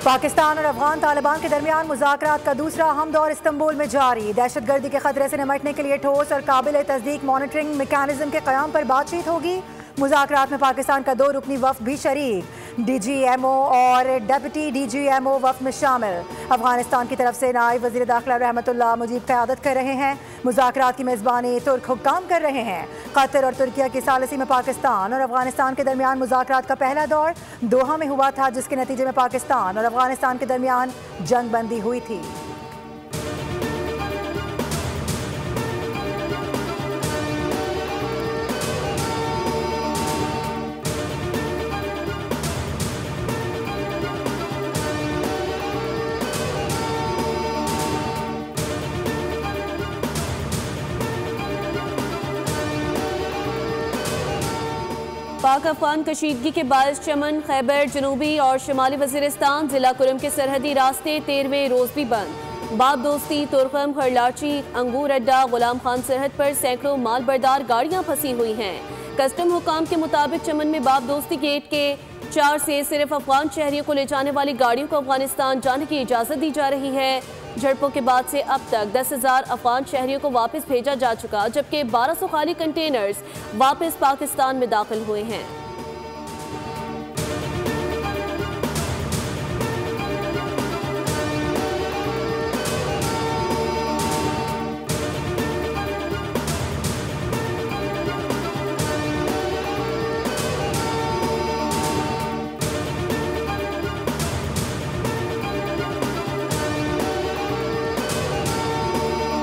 पाकिस्तान और अफगान तालिबान के दरमियान मुज़ाकरात का दूसरा अहम दौर इस्तांबुल में जारी। दहशतगर्दी के खतरे से निपटने के लिए ठोस और काबिल तस्दीक मॉनिटरिंग मैकेनिज्म के क़याम पर बातचीत होगी। मुज़ाकरात में पाकिस्तान का 2 रुकनी वफ़द भी शरीक, DGMO और डिप्टी DGMO वफ़द में शामिल। अफगानिस्तान की तरफ से नायब वज़ीर दाखिला रहमतुल्लाह मुजीब क़यादत कर रहे हैं। मुज़ाकरात की मेज़बानी तुर्क हुक्काम कर रहे हैं। कतर और तुर्किया की सालिसी में पाकिस्तान और अफगानिस्तान के दरमियान मुज़ाकरात का पहला दौर दोहा में हुआ था, जिसके नतीजे में पाकिस्तान और अफगानिस्तान के दरमियान जंग बंदी हुई थी। पाक अफगान कशीदगी के बायस चमन, खैबर जनूबी और शुमाली वजीरिस्तान जिला कुरम के सरहदी रास्ते 13वें रोज भी बंद। बाब दोस्ती, तुरखम, खरलाची, अंगूर अड्डा, गुलाम खान सरहद पर सैकड़ों माल बरदार गाड़ियां फंसी हुई हैं। कस्टम हुकाम के मुताबिक चमन में बाब दोस्ती गेट के 4 से सिर्फ अफगान शहरियों को ले जाने वाली गाड़ियों को अफगानिस्तान जाने की इजाज़त दी जा रही है। झड़पों के बाद से अब तक 10,000 अफगान शहरियों को वापस भेजा जा चुका, जबकि 1200 खाली कंटेनर्स वापस पाकिस्तान में दाखिल हुए हैं।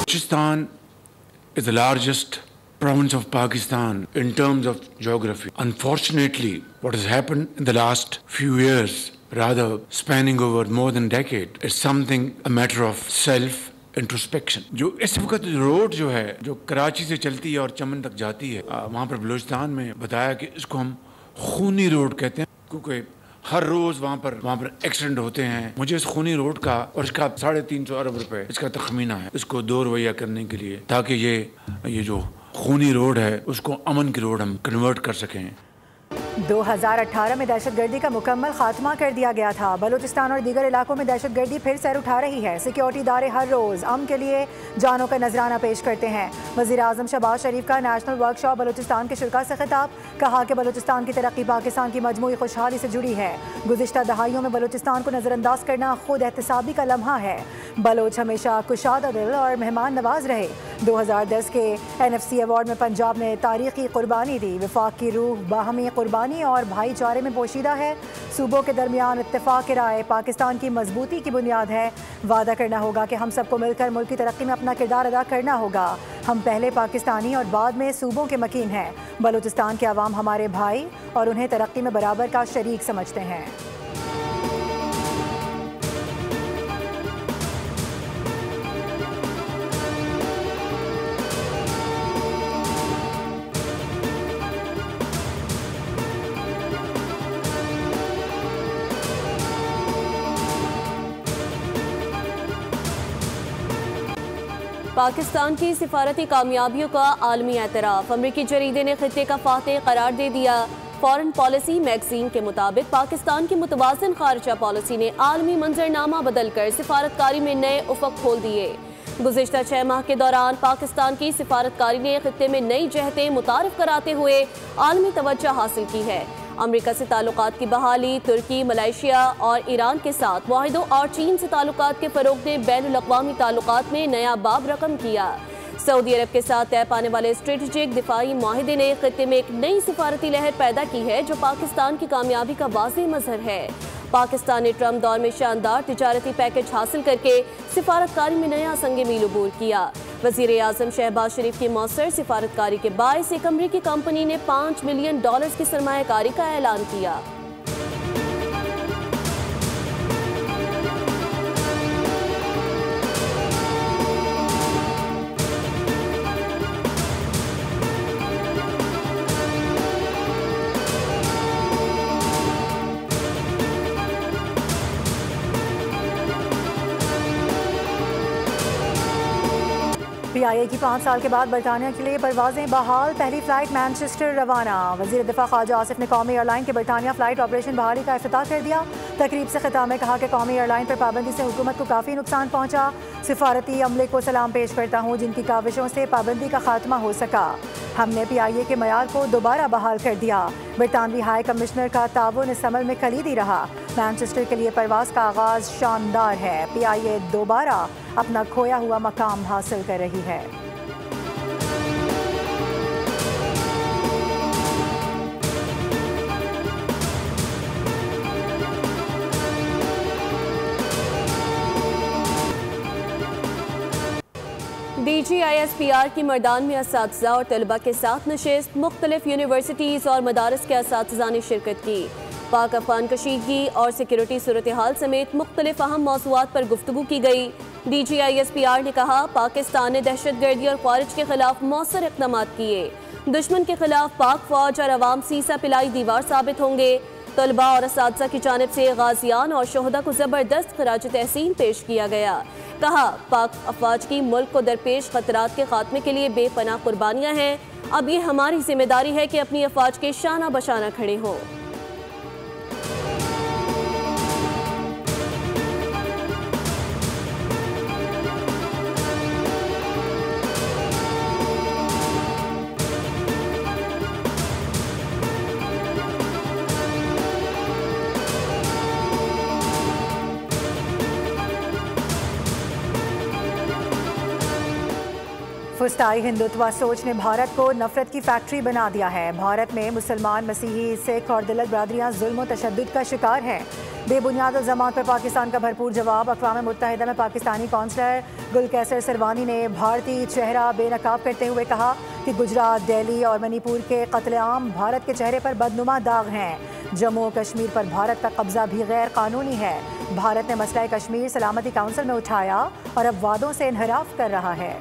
Balochistan is the largest province of Pakistan in terms of geography. Unfortunately, what has happened in the last few years, rather spanning over more than a decade, is something a matter of self-introspection. जो इस वक्त road जो है जो कराची से चलती है और चमन तक जाती है, वहाँ पर बलूचिस्तान में बताया कि इसको हम खूनी रोड कहते हैं, क्योंकि हर रोज वहाँ पर एक्सीडेंट होते हैं। मुझे इस खूनी रोड का और इसका 350 अरब रुपए इसका तखमीना है, इसको 2 रवैया करने के लिए, ताकि ये जो खूनी रोड है उसको अमन की रोड हम कन्वर्ट कर सकें। 2018 में दहशतगर्दी का मुकम्मल खात्मा कर दिया गया था। बलूचिस्तान और दीगर इलाकों में दहशतगर्दी फिर सर उठा रही है। सिक्योरिटी इदारे हर रोज़ अमन के लिए जानों का नजराना पेश करते हैं। वज़ीर आज़म शहबाज शरीफ का नेशनल वर्कशॉप बलूचिस्तान के शुरा से खिताब, कहा कि बलूचिस्तान की तरक्की पाकिस्तान की मजमूई खुशहाली से जुड़ी है। गुज़िश्ता दहाइयों में बलूचिस्तान को नज़रअंदाज करना खुद एहतसाबी का लम्हा है। बलोच हमेशा कुशादा दिल और मेहमान नवाज रहे। 2010 के NFC अवार्ड में पंजाब ने तारीखी कुर्बानी दी। वफाक की रूह बाहमी कुर्बानी और भाईचारे में पोशीदा है। सूबों के दरमियान इत्तेफाक राय पाकिस्तान की मजबूती की बुनियाद है। वादा करना होगा कि हम सबको मिलकर मुल्क की तरक्की में अपना किरदार अदा करना होगा। हम पहले पाकिस्तानी और बाद में सूबों के मकीन हैं। बलूचिस्तान के अवाम हमारे भाई और उन्हें तरक्की में बराबर का शरीक समझते हैं। पाकिस्तान की सिफारती कामयाबियों का आलमी एतराफ़, अमरीकी जरीदे ने खित्ते का फातेह करार दे दिया। फॉरेन पॉलिसी मैगजीन के मुताबिक पाकिस्तान की मुतवाज़िन खारजा पॉलिसी ने आलमी मंजरनामा बदलकर सिफारतकारी में नए उफ़क़ खोल दिए। गुज़िश्ता 6 माह के दौरान पाकिस्तान की सिफारतकारी ने खित्ते में नई जहतें मुतारिफ कराते हुए आलमी तवज्जो हासिल की है। अमेरिका से ताल्लुकात की बहाली, तुर्की, मलेशिया और ईरान के साथ मुआहिदों और चीन से ताल्लुकात के फ़रोग़ ने बैनुल-अक़वामी ताल्लुकात में नया बाब रकम किया। सऊदी अरब के साथ तय पाने वाले स्ट्रेटेजिक दिफाई मुआहिदे ने खित्ते में एक नई सिफारती लहर पैदा की है, जो पाकिस्तान की कामयाबी का वाज़ेह मज़हर है। पाकिस्तान ने ट्रम्प दौर में शानदार तिजारती पैकेज हासिल करके सिफारतकारी में नया संगे मील अबूर किया। वज़ीर आज़म शहबाज शरीफ की मौसर सिफारतकारी के बायस एक अमरीकी कंपनी ने $5 मिलियन की सरमायाकारी का ऐलान किया। PIA की 5 साल के बाद बरतानिया के लिए परवाजें बहाल, पहली फ्लाइट मैनचेस्टर रवाना। वज़ीर दिफा ख्वाजा आसिफ ने कौमी एयरलाइन के बरतानिया फ्लाइट ऑपरेशन बहाली का इफ्तिताह कर दिया। तकरीब से खिताब में कहा कि कौमी एयरलाइन पर पाबंदी से हुकूमत को काफ़ी नुकसान पहुँचा। सिफारती अमले को सलाम पेश करता हूँ जिनकी काविशों से पाबंदी का खात्मा हो सका। हमने PIA के मयार को दोबारा बहाल कर दिया। बरतानवी हाई कमिश्नर का ताउन इस अमल में कलीदी रहा। मैनचेस्टर के लिए परवाज का आगाज शानदार है। PIA दोबारा अपना खोया हुआ मकाम हासिल कर रही है। DGISPR की मर्दान में असातिज़ा और तलबा के साथ नशिस्त, मुख्तलिफ यूनिवर्सिटीज़ और मदारस के असातिज़ा ने शिरकत की। पाक अफगान कशीदगी और सिक्योरिटी सूरत हाल समेत मुख्तलिफ अहम मौज़ूआत पर गुफ्तगू की गई। DGISPR ने कहा, पाकिस्तान ने दहशतगर्दी और ख्वारिज के खिलाफ मौसर इक़दाम किए। दुश्मन के खिलाफ पाक फौज और अवाम सीसा पिलाई दीवार साबित होंगे। तलबा और असातिज़ा की जानिब से गाजियान और शोहदा को ज़बरदस्त खराज तहसीन पेश किया गया। कहा, पाक अफवाज की मुल्क को दरपेश खतरात के खात्मे के लिए बेपनाह कुर्बानियाँ हैं। अब ये हमारी जिम्मेदारी है कि अपनी अफवाज के शाना बशाना खड़े हों। फुस्ताई हिंदुत्व सोच ने भारत को नफरत की फैक्ट्री बना दिया है। भारत में मुसलमान, मसीही, सिख और दलित बरादरियाँ जुल्म और तशद्दुद का शिकार हैं। बेबुनियाद इल्ज़ामात पर पाकिस्तान का भरपूर जवाब। अक़वाम मुत्तहिदा में पाकिस्तानी कौंसलर गुलकैसर सरवानी ने भारतीय चेहरा बेनकाब करते हुए कहा कि गुजरात, दिल्ली और मणिपुर के कत्लेआम भारत के चेहरे पर बदनुमा दाग हैं। जम्मू और कश्मीर पर भारत का कब्जा भी गैर कानूनी है। भारत ने मसला कश्मीर सलामती काउंसिल में उठाया और अब वादों से इनहराफ कर रहा है।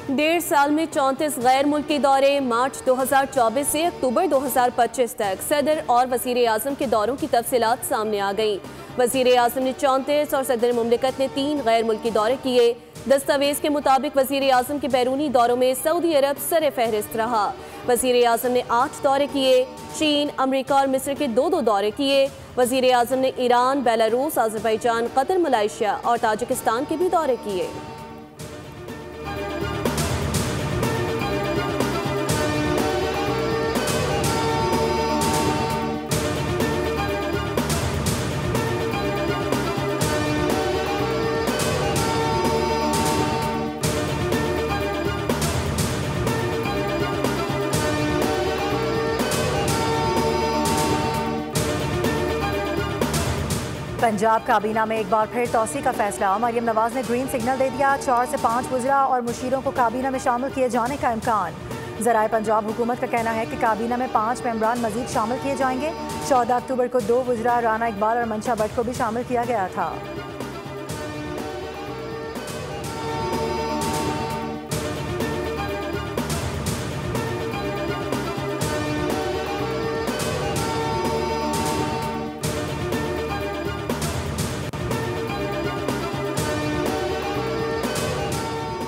डेढ़ साल में 34 गैर मुल्की दौरे। मार्च 2024 से अक्टूबर 2025 तक सदर और वज़ीर आज़म के दौरों की तफसीलात सामने आ गईं। वज़ीर आज़म ने 34 और सदर मुमलिकत ने 3 गैर मुल्की दौरे किए। दस्तावेज के मुताबिक वज़ीर आज़म के बैरूनी दौरों में सऊदी अरब सर फहरिस्त रहा। वज़ीर आज़म ने 8 दौरे किए। चीन, अमरीका और मिस्र के 2-2 दौरे किए। वज़ीर आज़म ने Iran, Belarus, Azerbaijan, Qatar, Malaysia और ताजिकिस्तान के भी दौरे किए। पंजाब काबीना में एक बार फिर तौसी का फैसला। मरियम नवाज ने ग्रीन सिग्नल दे दिया। 4 से 5 वज़रा और मुशीरों को काबीना में शामिल किए जाने का इम्कान। ज़राए पंजाब हुकूमत का कहना है कि काबीना में 5 मेंबरान मजीद शामिल किए जाएंगे। 14 अक्टूबर को 2 वज़रा राना इकबाल और मंशा भट्ट को भी शामिल किया गया था।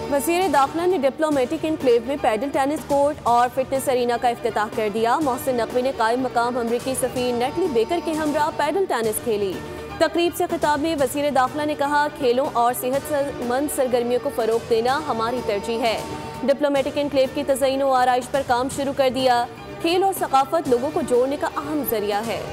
वज़ीर दाखिला ने डिप्लोमेटिक एनक्लेव में पैडल टेनिस कोर्ट और फिटनेस अरीना का इफ्तिताह कर दिया। मोहसिन नकवी ने कायम मकाम अमरीकी सफ़ीर नेटली बेकर के हमरा पैडल टेनिस खेली। तकरीब से खिताब में वज़ीर दाखिला ने कहा, खेलों और सेहतमंद सरगर्मियों को फ़रोग़ देना हमारी तरजीह है। डिप्लोमेटिक एनक्लेव की तज़यीन और आराइश पर काम शुरू कर दिया। खेल और सकाफत लोगों को जोड़ने का अहम जरिया है।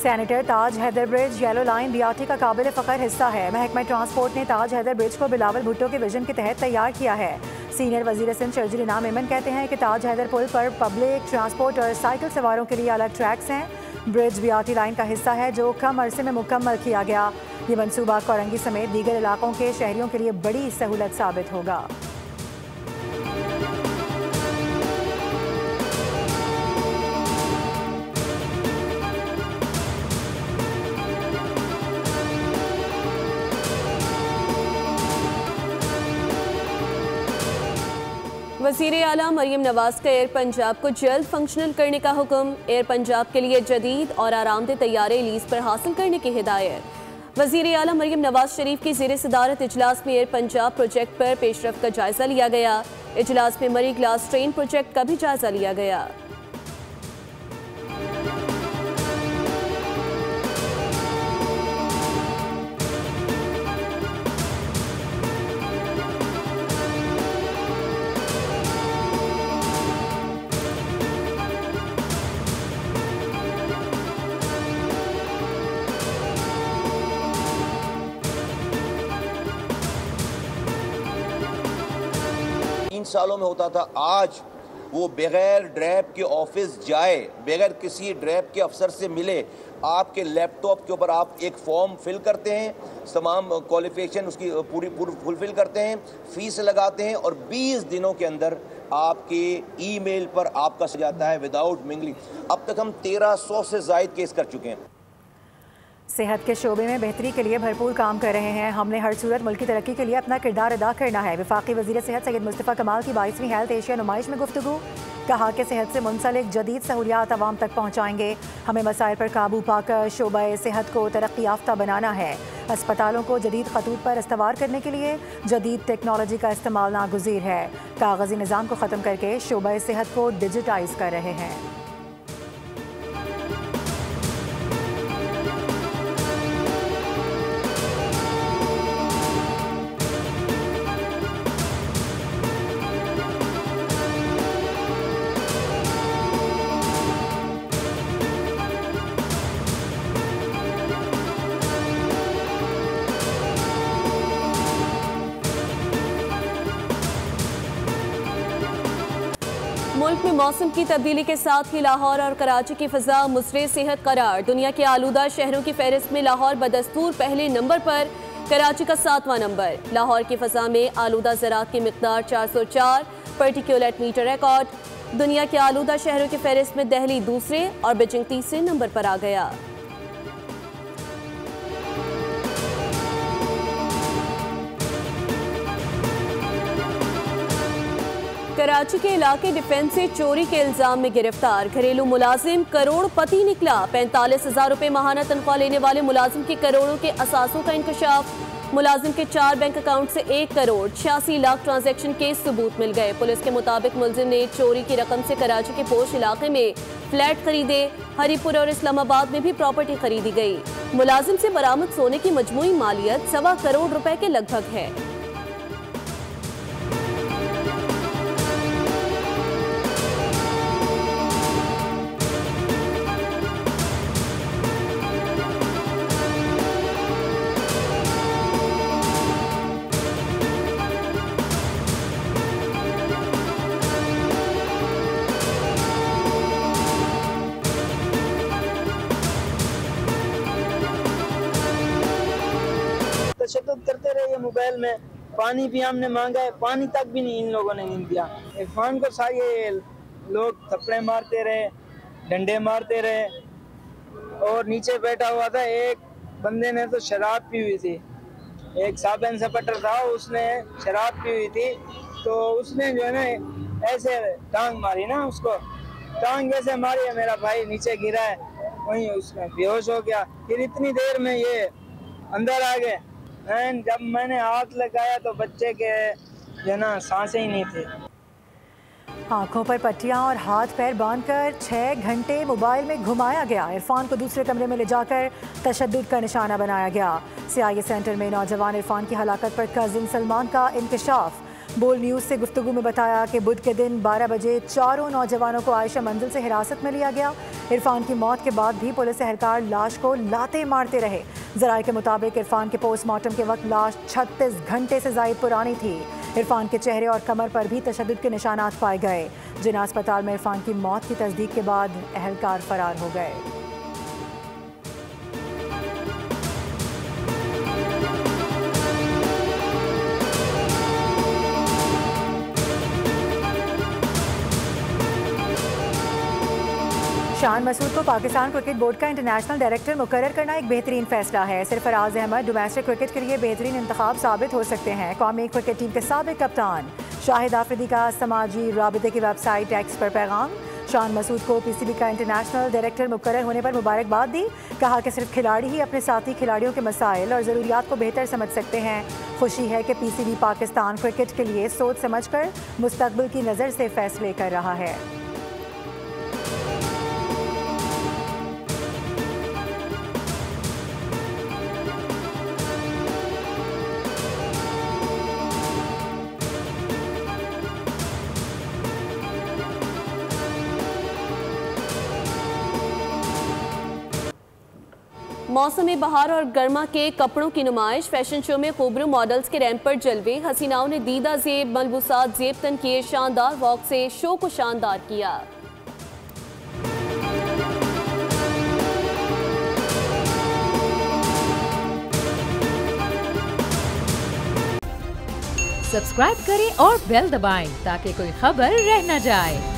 Senator Taj Haider bridge yellow line BRT का काबिल फ़ख्र हिस्सा है। महकमा ट्रांसपोर्ट ने ताज हैदर ब्रिज को बिलावल भुट्टो के विजन के तहत तैयार किया है। सीनियर वजीर सिंध शर्जील इनाम मेमन कहते हैं कि ताज हैदर पुल पर पब्लिक ट्रांसपोर्ट और साइकिल सवारों के लिए अलग ट्रैक्स हैं। ब्रिज बीआरटी लाइन का हिस्सा है जो कम अरसे में मुकम्मल किया गया। ये मनसूबा कोरंगी समेत दीगर इलाकों के शहरियों के लिए बड़ी सहूलत साबित होगा। वज़ीर आला मरियम नवाज का एयर पंजाब को जल्द फंक्शनल करने का हुक्म। एयर पंजाब के लिए जदीद और आरामदेह तैयारे लीज पर हासिल करने की हिदायत। वज़ीर आला मरियम नवाज शरीफ की ज़ेर सदारत इजलास में एयर पंजाब प्रोजेक्ट पर पेशरफ का जायजा लिया गया। इजलास में मरी ग्लास ट्रेन प्रोजेक्ट का भी जायजा लिया गया। सालों में होता था, आज वो बगैर ड्रैब के ऑफिस जाए, बगैर किसी ड्रैब के अफसर से मिले, आपके लैपटॉप के ऊपर आप एक फॉर्म फिल करते हैं, तमाम क्वालिफिकेशन उसकी पूरी फुलफिल करते हैं, फीस लगाते हैं और 20 दिनों के अंदर आपके ईमेल पर आपका जाता है विदाउट मिंगलिंग। अब तक हम 1300 से ज़ायद केस कर चुके हैं। सेहत के शोबे में बेहतरी के लिए भरपूर काम कर रहे हैं। हमने हर सूरत मुल्क की तरक्की के लिए अपना किरदार अदा करना है। वफाकी वज़ीर सेहत सैयद मुस्तफ़ा कमाल की 22वीं हेल्थ एशिया नुमाइश में गुफ्तगू। कहा कि सेहत से मुंसलिक जदीद सहूलियात आवाम तक पहुँचाएंगे। हमें मसाइल पर काबू पाकर शोबा सेहत को तरक्की याफ्ता बनाना है। अस्पतालों को जदीद खतूत पर इस्तवार करने के लिए जदीद टेक्नोलॉजी का इस्तेमाल नागुज़ीर है। कागज़ी निज़ाम को ख़त्म करके शोबा सेहत को डिजिटाइज कर रहे हैं। मुल्क में मौसम की तब्दीली के साथ ही लाहौर और कराची की फ़ज़ा मुसरे सेहत करार। दुनिया के आलूदा शहरों की फहरिस्त में लाहौर बदस्तूर पहले नंबर पर, कराची का 7वां नंबर। लाहौर की फ़ज़ा में आलूदा ज़रात की मिक़दार 404 पार्टिकुलेट मीटर रिकॉर्ड। दुनिया के आलूदा शहरों की फहरिस्त में दिल्ली दूसरे और बीजिंग तीसरे नंबर पर आ गया। कराची के इलाके डिफेंस से चोरी के इल्जाम में गिरफ्तार। घरेलू मुलाजिम करोड़पति निकला। 45,000 रुपए माहाना तनख्वाह लेने वाले मुलाजिम के करोड़ों के असासों का इंकशाफ। मुलाजिम के 4 बैंक अकाउंट से 1 करोड़ 86 लाख ट्रांजैक्शन के सबूत मिल गए। पुलिस के मुताबिक मुलजिम ने चोरी की रकम से कराची के पोश इलाके में फ्लैट खरीदे। हरीपुर और इस्लामाबाद में भी प्रॉपर्टी खरीदी गई। मुलाजिम से बरामद सोने की मजमूई मालियत 1.25 करोड़ रुपए के लगभग है। तशद्दुद करते रहे। ये मोबाइल में पानी भी हमने मांगा है, पानी तक भी नहीं इन लोगों ने नहीं दिया। इरफान को सारे लोग थप्पड़े मारते रहे, डंडे मारते रहे और नीचे बैठा हुआ था एक बंदे ने तो शराब पी हुई थी। एक साब इंस्पेक्टर था, उसने शराब पी हुई थी तो उसने जो है ना ऐसे टांग मारी ना, उसको टांग ऐसे मारी है, मेरा भाई नीचे गिरा है, वहीं उसमें बेहोश हो गया। फिर इतनी देर में ये अंदर आ गए। जब मैंने हाथ लगाया तो बच्चे के जो ना सांसें ही नहीं थी। आंखों पर पट्टियां और हाथ पैर बांधकर 6 घंटे मोबाइल में घुमाया गया। इरफान को दूसरे कमरे में ले जाकर तशद्दुद का निशाना बनाया गया। CIA सेंटर में नौजवान इरफान की हलाकत पर कजिन सलमान का इंकशाफ। बोल न्यूज़ से गुफ्तगू में बताया कि बुध के दिन 12 बजे चारों नौजवानों को आयशा मंजिल से हिरासत में लिया गया। इरफान की मौत के बाद भी पुलिस एहलकार लाश को लाते मारते रहे। ज़राए के मुताबिक इरफान के पोस्टमार्टम के वक्त लाश 36 घंटे से ज़ायद पुरानी थी। इरफान के चेहरे और कमर पर भी तशद्दुद के निशानात पाए गए। जिना अस्पताल में इरफान की मौत की तस्दीक के बाद एहलकार फरार हो गए। शान मसूद को पाकिस्तान क्रिकेट बोर्ड का इंटरनेशनल डायरेक्टर मुकर्रर करना एक बेहतरीन फैसला है। सरफराज अहमद डोमेस्टिक क्रिकेट के लिए बेहतरीन इंतखाब साबित हो सकते हैं। कौमी क्रिकेट टीम के साबिक कप्तान शाहिद आफरीदी का समाजी राबिते की वेबसाइट एक्स पर पैगाम। शान मसूद को पीसीबी का इंटरनेशनल डायरेक्टर मुकर्रर होने पर मुबारकबाद दी। कहा कि सिर्फ खिलाड़ी ही अपने साथी खिलाड़ियों के मसाइल और ज़रूरियात को बेहतर समझ सकते हैं। खुशी है कि पीसीबी पाकिस्तान क्रिकेट के लिए सोच समझकर मुस्तकबिल की नज़र से फैसले कर रहा है। मौसम बहार और गर्मा के कपड़ों की नुमाइश। फैशन शो में खूबरू मॉडल्स के रैंप पर जलवे। हसीनाओं ने दीदा जेब मलबूसात जेब तन किए। शानदार वॉक से शो को शानदार किया। सब्सक्राइब करें और बेल दबाएं ताकि कोई खबर रह न जाए।